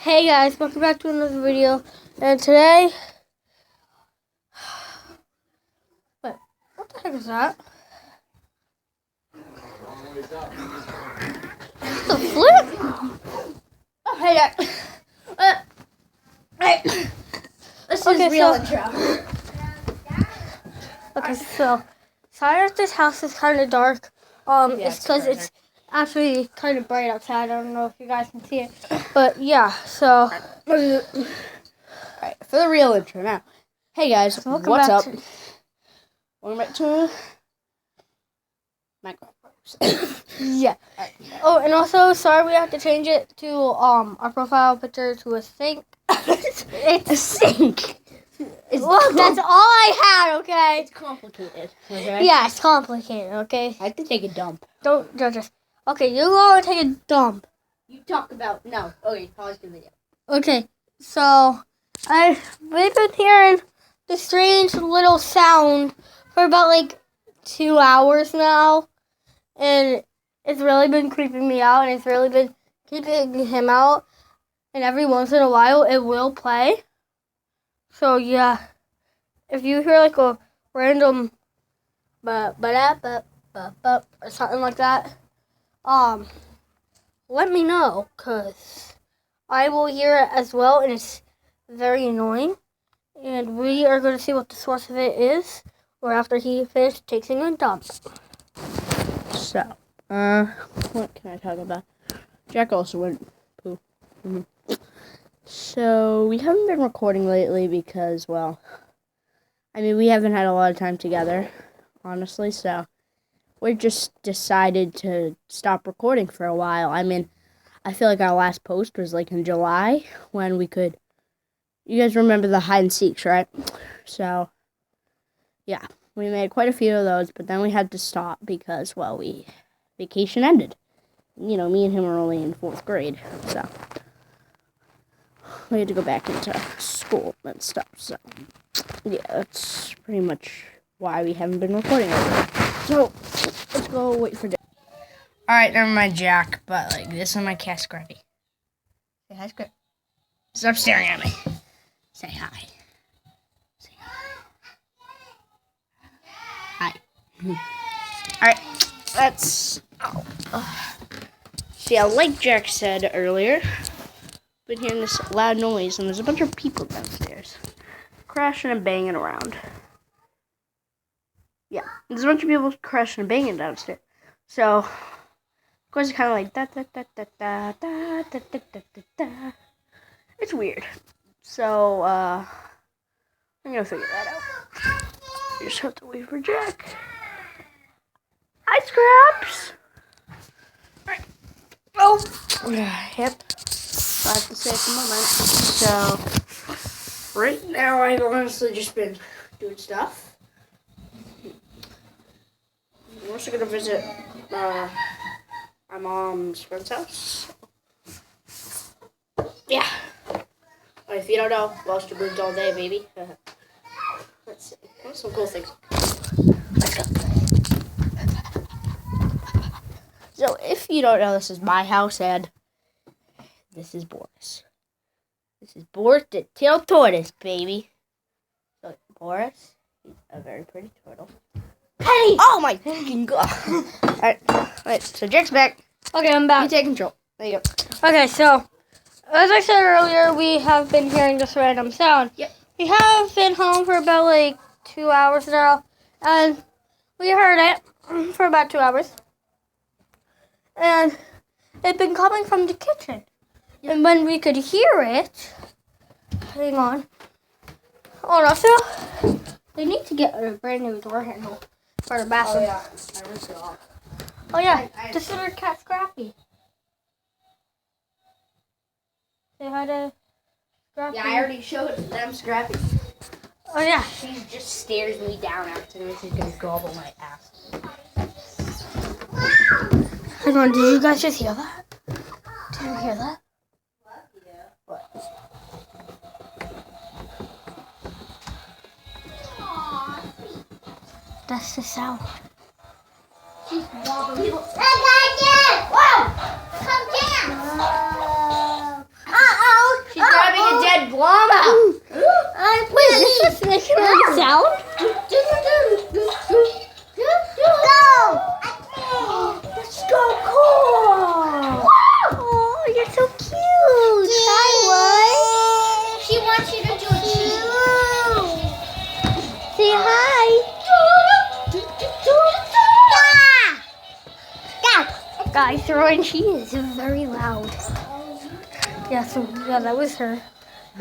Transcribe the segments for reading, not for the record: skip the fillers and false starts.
Hey guys, welcome back to another video. And today, wait, what the heck is that? The flip? Oh, hey guys. Hey. This is real intro. Okay, so sorry if this house is kind of dark. It's because it's actually kind of bright outside. I don't know if you guys can see it, but yeah. So, Alright, for the real intro now. Hey guys, welcome what's back up? Welcome back to Minecraft. Yeah. Oh, and also, sorry we have to change it to our profile picture to a sink. It's a sink. Look, that's all I had, okay? It's complicated. Okay? Yeah, it's complicated, okay? I have to take a dump. Don't judge us. Okay, you go and take a dump. You talk about Okay, pause the video. Okay, so we've been hearing the strange little sound for about like 2 hours now, and it's really been creeping me out, and it's really been keeping him out. And every once in a while, it will play. So yeah, if you hear like a random or something like that, let me know, cause I will hear it as well, and it's very annoying. And we are going to see what the source of it is, or after he finishes taking a dump. So, what can I talk about? Jack also went poo. So, we haven't been recording lately because, well, we haven't had a lot of time together, honestly, so we just decided to stop recording for a while. I feel like our last post was like in July when we could, you guys remember the hide and seeks, right? So, yeah, we made quite a few of those, but then we had to stop because, well, vacation ended. Me and him were only in 4th grade, so we had to go back into school and stuff, so yeah, that's pretty much why we haven't been recording lately. So, let's go wait for Jack. Alright, never mind Jack, but this is my cat Scrappy. Say hi, Scrappy. Stop staring at me. Say hi. Say hi. Alright, let's... See, like Jack said earlier, been hearing this loud noise, and there's a bunch of people downstairs crashing and banging around. Yeah, there's a bunch of people crashing and banging downstairs. So, of course, it's kind of like da da da da da da da da da da. It's weird. So, I'm gonna figure that out. You just have to wait for Jack. Hi, Scraps. Alright. Oh, yep. I have to say at the moment. So, right now I've honestly just been doing stuff. I'm also gonna visit my mom's friend's house. Yeah. If you don't know, Buster moved all day, baby. Let's see. What's some cool things? Let's go. So, if you don't know, this is my house, and this is Boris. This is Boris the tailed tortoise, baby. So, Boris, he's a very pretty turtle. Hey! Oh my fucking god! Alright, so Jack's back. Okay, I'm back. You take control. There you go. Okay, so as I said earlier, we have been hearing this random sound. Yep. We have been home for about like 2 hours now, and we heard it for about 2 hours. And it's been coming from the kitchen. Yep. And when we could hear it, hang on. Oh, and also, they need to get a brand new door handle for the bathroom. Oh yeah, I ripped it off. Oh yeah, this is our cat Scrappy. Say hi to Scrappy. Yeah, I already showed them Scrappy. Oh yeah. She just stares me down after me. She's gonna gobble my ass. Hang on, did you guys just hear that? Did you hear that? What? That's the sound. She's wobbling. I got you! Whoa! Come down! Uh-oh! llama. Wait, this is making a sound? Let's go, cool. Oh, you're so cute. Hi, She wants you to do it too. what? Say hi. Guys, Rowan, she is very loud. Yeah, so yeah, that was her.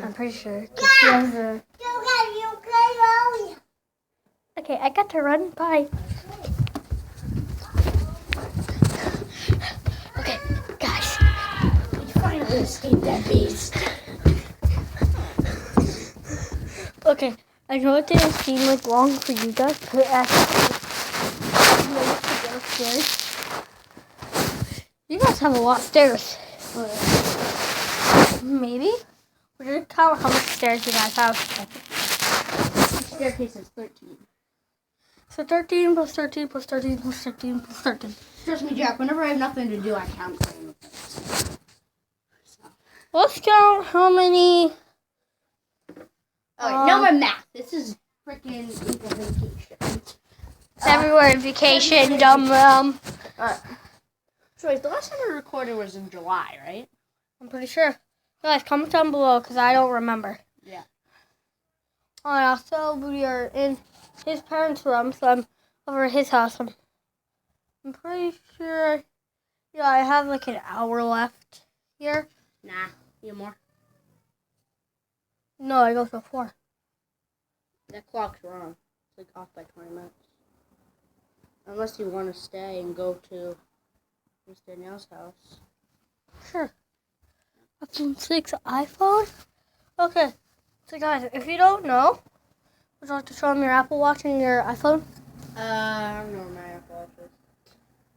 I'm pretty sure. 'Cause she has a... Okay, I got to run. Bye. Okay, guys. We finally escaped that beast. Okay, I know it didn't seem like long for you guys, but actually, you guys have a lot of stairs. Maybe? We're gonna count how much stairs you guys have. Each staircase is 13. So 13 plus 13 plus 13 plus 13 plus 13. Trust me, Jack, whenever I have nothing to do, I count claim. Let's count how many. No more math. This is freaking vacation. Everywhere in vacation, dumb. So the last time we recorded was in July, right? I'm pretty sure. Guys, comment down below because I don't remember. Yeah. And also, we are in his parents' room, so I'm over at his house. I'm pretty sure. Yeah, I have like an hour left here. Nah, you more. No, I go till 4. That clock's wrong. It's like off by 20 minutes. Unless you want to stay and go to Miss Danielle's house. Sure. iPhone 6 iPhone? Okay. So guys, if you don't know, would you like to show them your Apple Watch and your iPhone? I don't know where my Apple Watch is.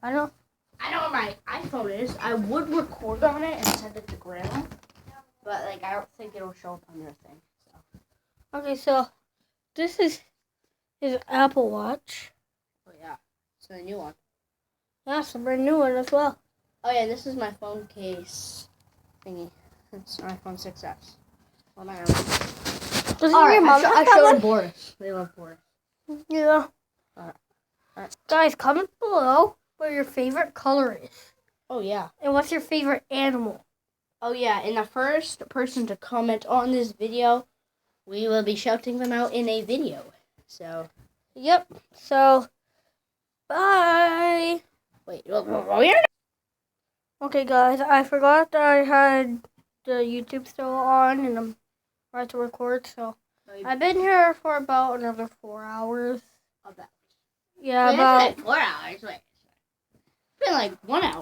I don't know. I know where my iPhone is. I would record on it and send it to Grandma. But, like, I don't think it'll show up on your thing. So. Okay, so this is his Apple Watch. Oh, yeah. It's the new one. Yeah, it's a brand new one as well. Oh, yeah, this is my phone case thingy. It's an iPhone 6S. Well, my own. Doesn't All right, your mom I have that showed one? Boris. They love Boris. Yeah. Alright. Guys, comment below what your favorite color is. Oh, yeah. And what's your favorite animal? Oh, yeah. And the first person to comment on this video, we will be shouting them out in a video. So, Yep. So, bye. wait. We're Okay, guys, I forgot that I had the YouTube still on and I'm about to record, so I've been here for about another 4 hours. about. Yeah, Wait, about... that's like 4 hours. Wait. It's been like 1 hour.